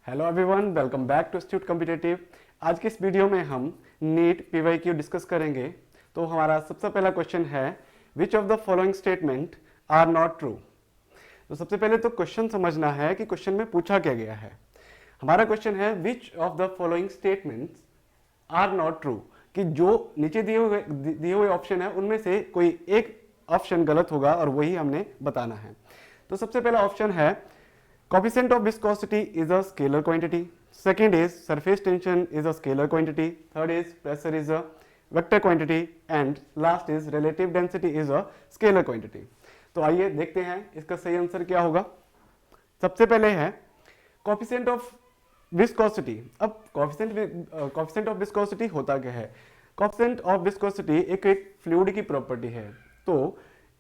Hello everyone, welcome back to institute competitive. आज की इस वीडियो में हम नीट पीवाईक्यू डिस्कस करेंगे। तो हमारा सबसे पहला क्वेश्चन है which of the following statement are not true. तो सबसे पहले तो क्वेश्चन समझना है कि क्वेश्चन में पूछा क्या गया है। हमारा क्वेश्चन है which of the following statements are not true, कि जो नीचे दिए हुए ऑप्शन है उनमें से कोई एक ऑप्शन गलत होगा और वही हमने बताना है। तो सबसे पहला ऑप्शन है coefficient of viscosity is a scalar quantity. Second is surface tension is a scalar quantity. Third is pressure is a vector quantity and last is relative density is a scalar quantity. तो आइए देखते हैं इसका सही answer क्या होगा। सबसे पहले है coefficient of viscosity। अब coefficient of viscosity होता क्या है? coefficient of viscosity एक फ्लूइड की प्रॉपर्टी है। तो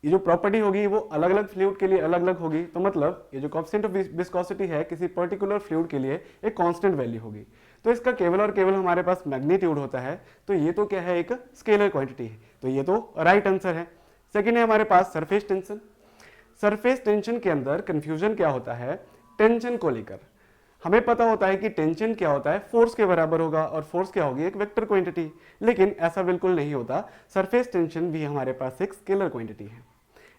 ये जो प्रॉपर्टी होगी वो अलग अलग फ्लूइड के लिए अलग अलग होगी। तो मतलब ये जो कोएफिशिएंट ऑफ विस्कोसिटी है किसी पर्टिकुलर फ्लूइड के लिए एक कांस्टेंट वैल्यू होगी। तो इसका केवल और केवल हमारे पास मैग्नीट्यूड होता है। तो ये तो क्या है, एक स्केलर क्वांटिटी है। तो ये तो राइट आंसर है। सेकेंड है हमारे पास सरफेस टेंशन। सरफेस टेंशन के अंदर कंफ्यूजन क्या होता है, टेंशन को लेकर। हमें पता होता है कि टेंशन क्या होता है, फोर्स के बराबर होगा और फोर्स क्या होगी, एक वेक्टर क्वांटिटी। लेकिन ऐसा बिल्कुल नहीं होता। सरफेस टेंशन भी हमारे पास एक स्केलर क्वांटिटी है।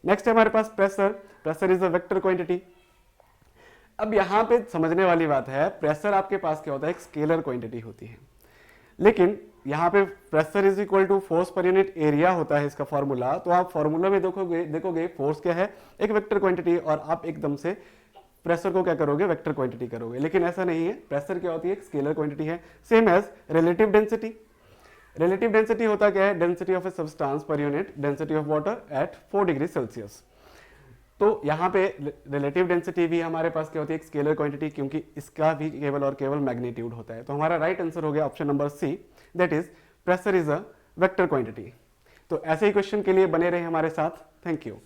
नेक्स्ट है हमारे पास pressure. Pressure is a vector quantity. अब यहां पे समझने वाली बात है, प्रेशर आपके पास क्या होता है, एक स्केलर क्वांटिटी होती है। लेकिन यहाँ पे pressure is equal to force per unit area होता है इसका फॉर्मूला। तो आप फॉर्मूला में देखोगे फोर्स क्या है, एक वेक्टर क्वांटिटी, और आप एकदम से प्रेशर को क्या करोगे, वेक्टर क्वांटिटी करोगे। लेकिन ऐसा नहीं है, प्रेशर क्या होती है, एक स्केलर क्वांटिटी है। Same as relative density. Relative density होता क्या है, density of a substance per unit density of water at 4 degree Celsius. तो यहाँ पे रिलेटिव डेंसिटी भी हमारे पास क्या होती है, एक स्केलर क्वांटिटी, क्योंकि इसका भी केवल और केवल मैग्नीट्यूड होता है। तो हमारा राइट आंसर हो गया option number C, that is pressure is a vector quantity. तो ऐसे ही क्वेश्चन के लिए बने रहे हमारे साथ। Thank you.